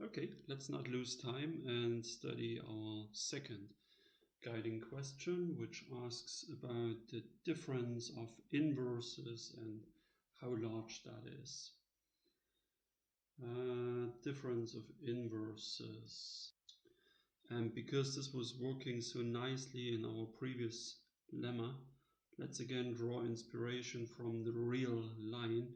Okay, let's not lose time and study our second guiding question, which asks about the difference of inverses and how large that is. Difference of inverses. And because this was working so nicely in our previous lemma, let's again draw inspiration from the real line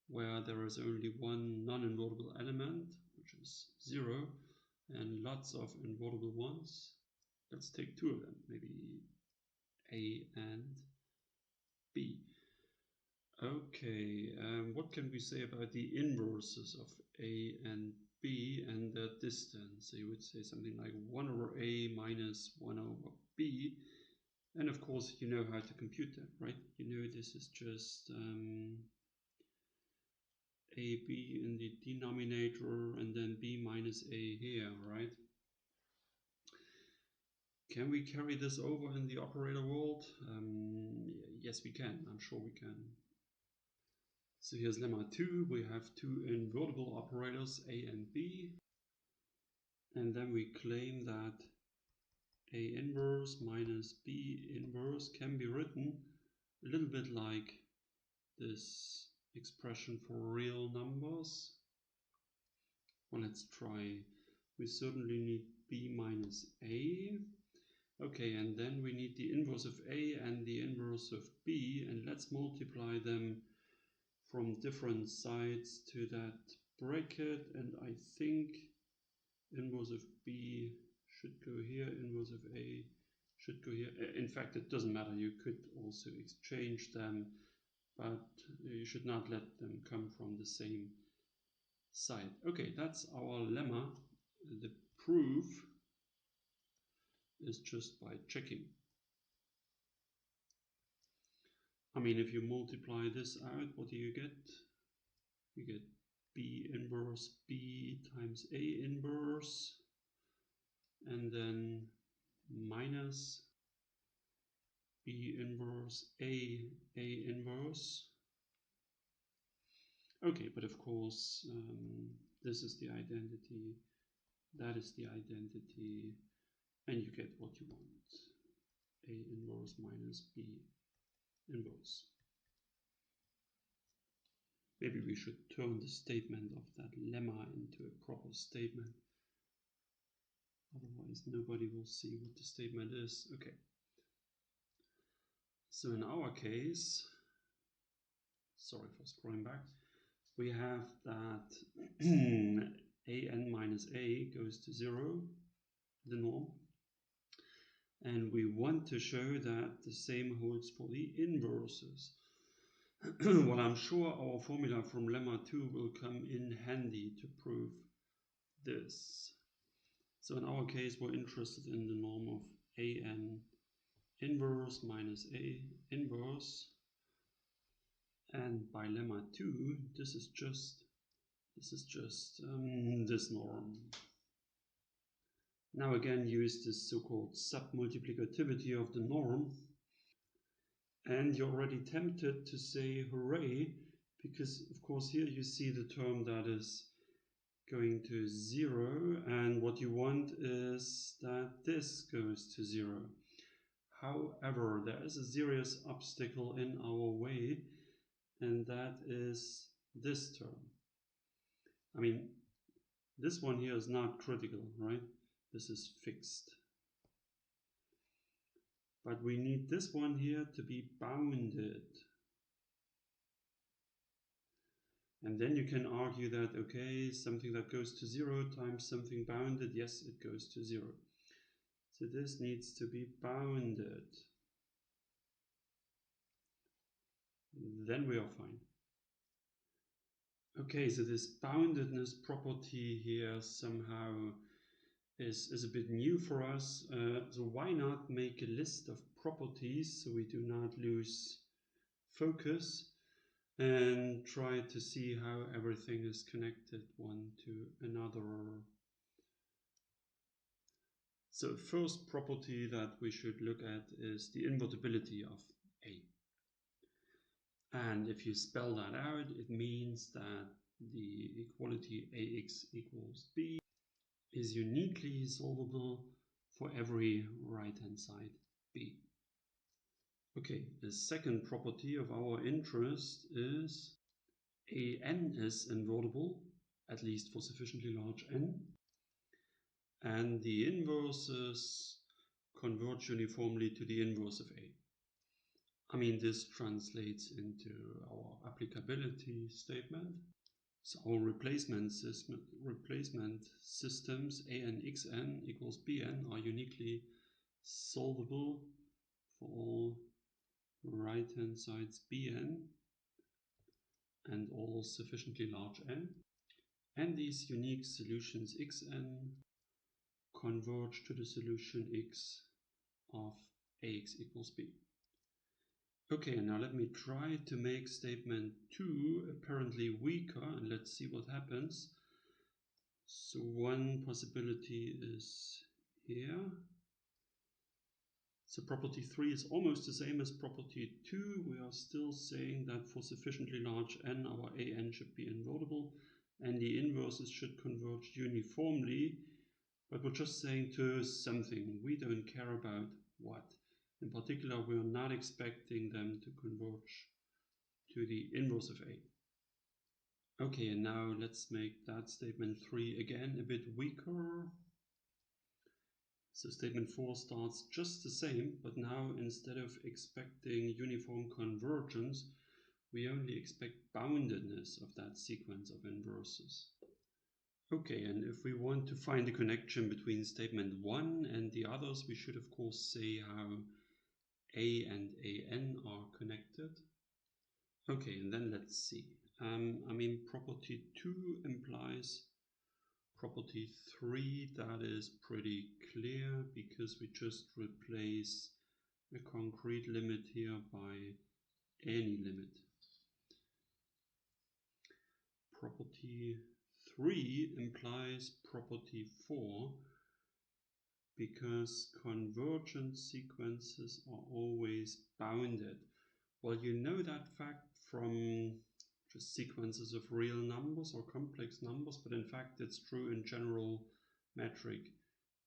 where there is only one non-invertible element, which is 0, and lots of invertible ones. Let's take two of them, maybe A and B. Okay, what can we say about the inverses of A and B and their distance? So you would say something like 1 over A minus 1 over B. And of course, you know how to compute that, right? You know this is just AB in the denominator and then B minus A here, right? Can we carry this over in the operator world? Yes, we can. I'm sure we can. So here's lemma 2. We have two invertible operators, A and B. And then we claim that A inverse minus B inverse can be written a little bit like this expression for real numbers. Well, let's try. We certainly need B minus A. Okay, and then we need the inverse of A and the inverse of B, and let's multiply them from different sides to that bracket, and I think inverse of B should go here, inverse of A should go here. In fact, it doesn't matter, you could also exchange them, but you should not let them come from the same side. Okay, that's our lemma. The proof is just by checking. I mean, if you multiply this out, what do you get? You get B inverse B times A inverse, and then minus B inverse A inverse. Okay, but of course, this is the identity, that is the identity, and you get what you want. A inverse minus B inverse. Maybe we should turn the statement of that lemma into a proper statement. Otherwise, nobody will see what the statement is. Okay. So in our case, sorry for scrolling back, we have that an minus a goes to 0, the norm. And we want to show that the same holds for the inverses. Well, I'm sure our formula from lemma 2 will come in handy to prove this. So in our case, we're interested in the norm of an inverse minus a inverse. And by lemma 2, this is just this norm. Now again, use this so-called submultiplicativity of the norm. And you're already tempted to say hooray, because of course here you see the term that is going to 0, and what you want is that this goes to 0. However, there is a serious obstacle in our way, and that is this term. I mean, this one here is not critical, right? This is fixed. But we need this one here to be bounded. And then you can argue that, okay, something that goes to 0 times something bounded, yes, it goes to 0. So this needs to be bounded. Then we are fine. Okay, so this boundedness property here somehow is a bit new for us. So why not make a list of properties so we do not lose focus and try to see how everything is connected one to another. So first property that we should look at is the invertibility of A. And if you spell that out, it means that the equality AX equals B is uniquely solvable for every right-hand side B. Okay, the second property of our interest is an is invertible, at least for sufficiently large n, and the inverses converge uniformly to the inverse of A. I mean, this translates into our applicability statement. So our replacement systems A n xn equals Bn are uniquely solvable for all right-hand sides Bn and all sufficiently large n. And these unique solutions xn converge to the solution x of ax equals b. Okay, now let me try to make statement 2 apparently weaker, and let's see what happens. So one possibility is here. So property 3 is almost the same as property 2. We are still saying that for sufficiently large n, our an should be invertible, and the inverses should converge uniformly. But we're just saying to something. We don't care about what. In particular, we're not expecting them to converge to the inverse of A. Okay, and now let's make that statement 3 again a bit weaker. So statement 4 starts just the same, but now instead of expecting uniform convergence, we only expect boundedness of that sequence of inverses. Okay, and if we want to find the connection between statement 1 and the others, we should of course say how A and AN are connected. Okay, and then let's see. I mean, property 2 implies property 3. That is pretty clear because we just replace a concrete limit here by any limit. Property 3 implies property 4 because convergent sequences are always bounded. Well, you know that fact from just sequences of real numbers or complex numbers, but in fact it's true in general metric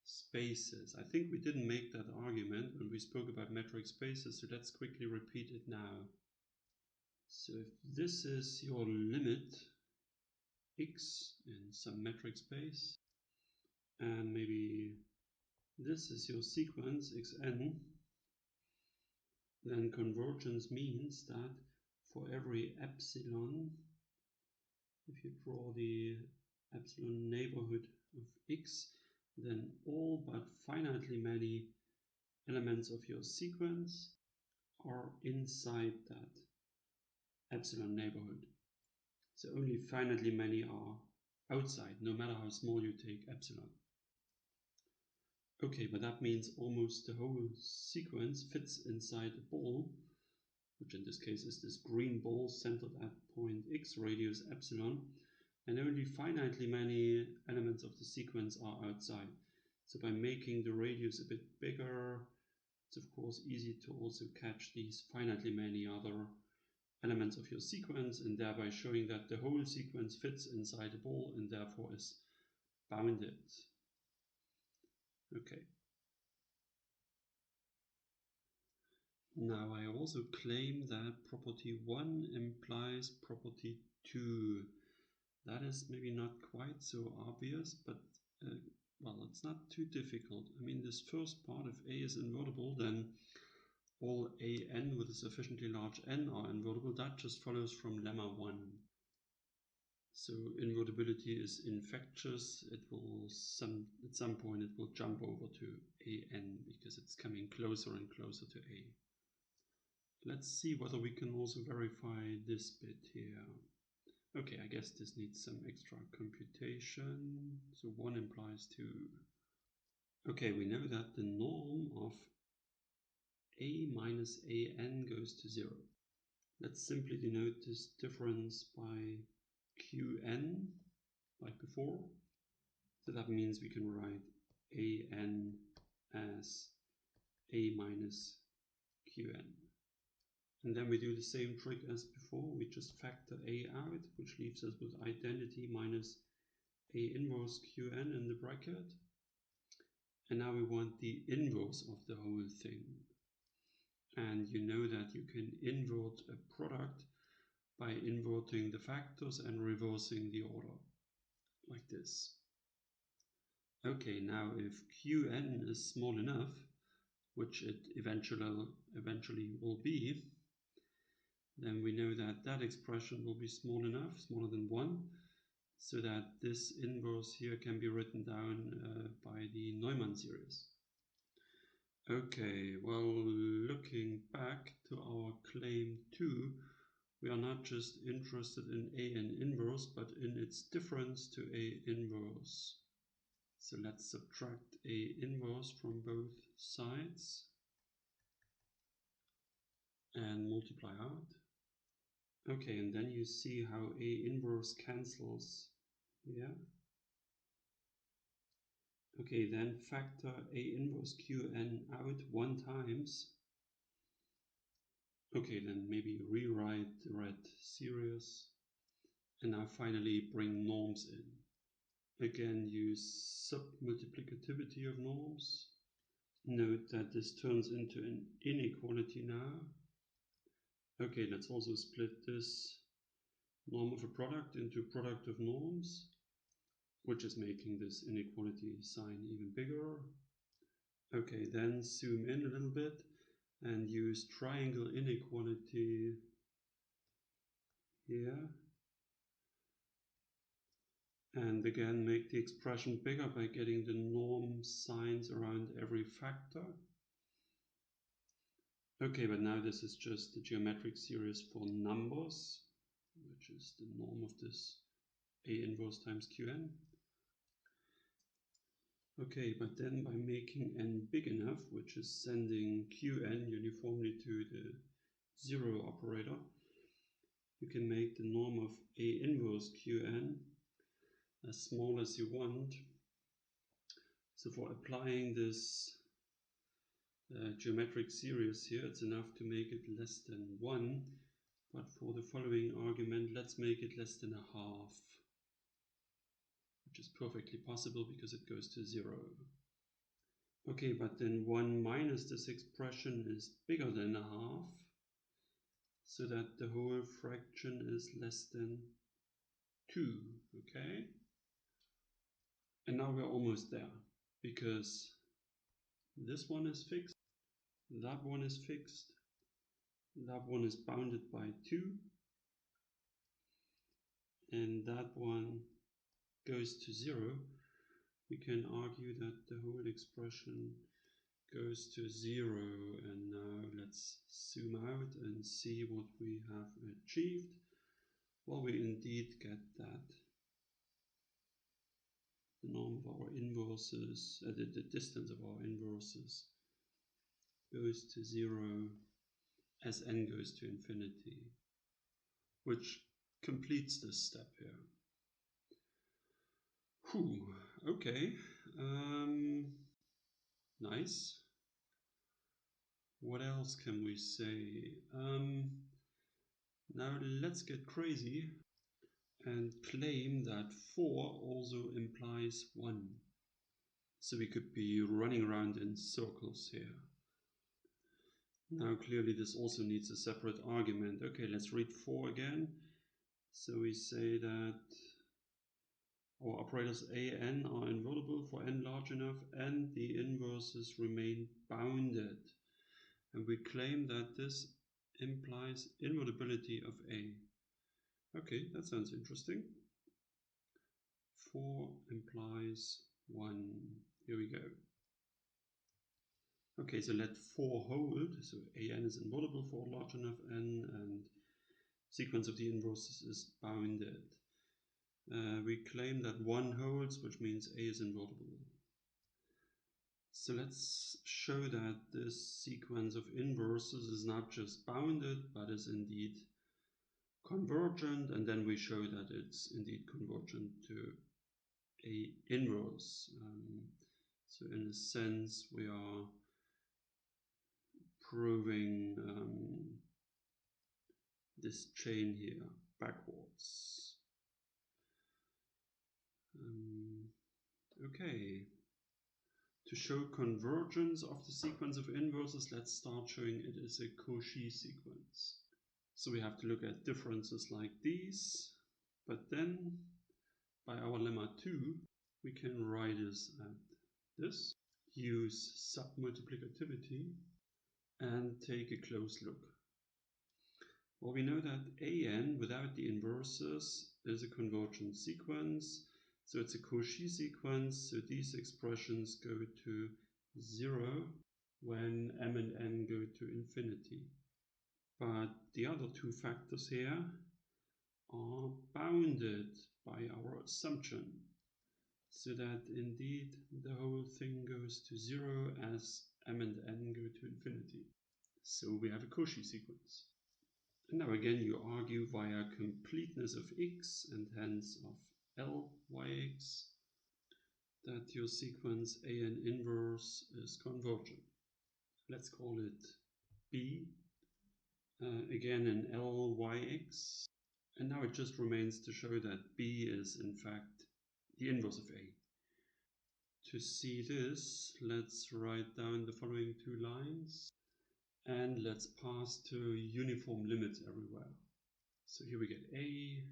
spaces. I think we didn't make that argument when we spoke about metric spaces, so let's quickly repeat it now. So if this is your limit x in some metric space, and maybe this is your sequence xn, then convergence means that for every epsilon, if you draw the epsilon neighborhood of x, then all but finitely many elements of your sequence are inside that epsilon neighborhood. So only finitely many are outside, no matter how small you take epsilon. Okay, but that means almost the whole sequence fits inside a ball, which in this case is this green ball centered at point x, radius epsilon, and only finitely many elements of the sequence are outside. So by making the radius a bit bigger, it's of course easy to also catch these finitely many other elements of your sequence, and thereby showing that the whole sequence fits inside a ball and therefore is bounded. Okay. Now I also claim that property 1 implies property 2. That is maybe not quite so obvious, but well, it's not too difficult. I mean, this first part, if A is invertible, then all AN with a sufficiently large n are invertible. That just follows from lemma 1. So invertibility is infectious. It will at some point it will jump over to AN because it's coming closer and closer to A. Let's see whether we can also verify this bit here. Okay, I guess this needs some extra computation. So 1 implies 2. Okay, we know that the norm of A minus AN goes to 0. Let's simply denote this difference by Qn, like before. So that means we can write AN as A minus Qn. And then we do the same trick as before. We just factor A out, which leaves us with identity minus A inverse Qn in the bracket. And now we want the inverse of the whole thing. And you know that you can invert a product by inverting the factors and reversing the order, like this. Okay, now if Qn is small enough, which it eventually will be, then we know that that expression will be small enough, smaller than 1, so that this inverse here can be written down by the Neumann series. Okay, well, looking back to our claim 2, we are not just interested in A(n) inverse, but in its difference to A inverse. So let's subtract A inverse from both sides and multiply out. Okay, and then you see how A inverse cancels. Yeah. Okay, then factor A inverse Qn out 1 times. Okay, then maybe rewrite the red series. And now finally bring norms in. Again, use submultiplicativity of norms. Note that this turns into an inequality now. Okay, let's also split this norm of a product into product of norms, which is making this inequality sign even bigger. Okay, then zoom in a little bit and use triangle inequality here. And again, make the expression bigger by getting the norm signs around every factor. Okay, but now this is just the geometric series for numbers, which is the norm of this A inverse times Qn. Okay, but then by making n big enough, which is sending Qn uniformly to the 0 operator, you can make the norm of A inverse Qn as small as you want. So for applying this geometric series here, it's enough to make it less than 1, but for the following argument, let's make it less than a half, which is perfectly possible because it goes to 0. Okay, but then 1 minus this expression is bigger than a half, so that the whole fraction is less than 2, okay? And now we're almost there, because this one is fixed, that one is fixed, that one is bounded by 2, and that one goes to 0. We can argue that the whole expression goes to 0, and now let's zoom out and see what we have achieved. Well, we indeed get that the norm of our inverses, the distance of our inverses goes to 0 as n goes to infinity, which completes this step here. Whew, okay, nice. What else can we say? Now let's get crazy and claim that 4 also implies 1. So we could be running around in circles here. Now clearly this also needs a separate argument. Okay, let's read 4 again. So we say that our operators A(n) are invertible for n large enough and the inverses remain bounded. And we claim that this implies invertibility of A. Okay, that sounds interesting. 4 implies 1. Here we go. Okay, so let 4 hold. So A(n) is invertible for large enough n, and sequence of the inverses is bounded. We claim that 1 holds, which means A is invertible. So let's show that this sequence of inverses is not just bounded, but is indeed convergent, and then we show that it's indeed convergent to A inverse. So in a sense, we are proving this chain here backwards. Okay. To show convergence of the sequence of inverses, let's start showing it is a Cauchy sequence. So we have to look at differences like these, but then by our lemma 2, we can write this at this, use submultiplicativity, and take a close look. Well, we know that an without the inverses is a convergent sequence, so it's a Cauchy sequence, so these expressions go to 0 when m and n go to infinity. But the other two factors here are bounded by our assumption, so that indeed the whole thing goes to 0 as m and n go to infinity. So we have a Cauchy sequence. And now again you argue via completeness of x and hence of Lyx that your sequence an inverse is convergent. Let's call it B, again an Lyx. And now it just remains to show that B is in fact the inverse of A. To see this, let's write down the following two lines and let's pass to uniform limits everywhere. So here we get A,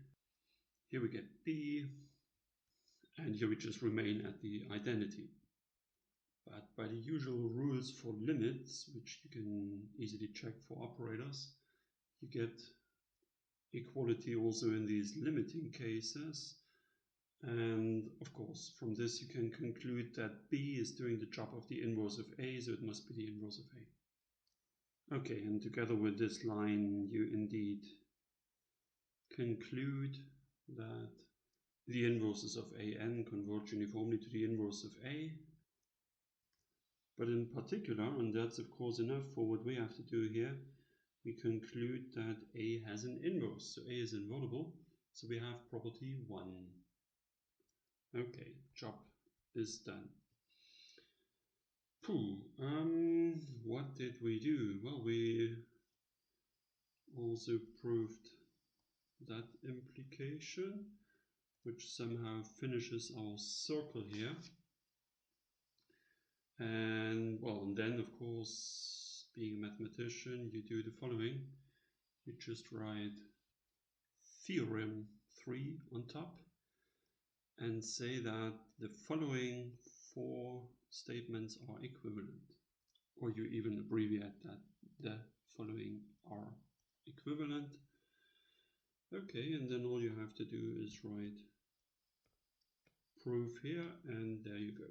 here we get B, and here we just remain at the identity. But by the usual rules for limits, which you can easily check for operators, you get equality also in these limiting cases. And of course, from this you can conclude that B is doing the job of the inverse of A, so it must be the inverse of A. Okay, and together with this line, you indeed conclude that the inverses of an converge uniformly to the inverse of A. But in particular, and that's of course enough for what we have to do here, we conclude that A has an inverse. So A is invertible, so we have property 1. Okay, job is done. What did we do? Well, we also proved that implication, which somehow finishes our circle here. And well, and then of course, being a mathematician, you do the following. You just write theorem 3 on top and say that the following 4 statements are equivalent. Or you even abbreviate that the following are equivalent. Okay, and then all you have to do is write proof here, and there you go.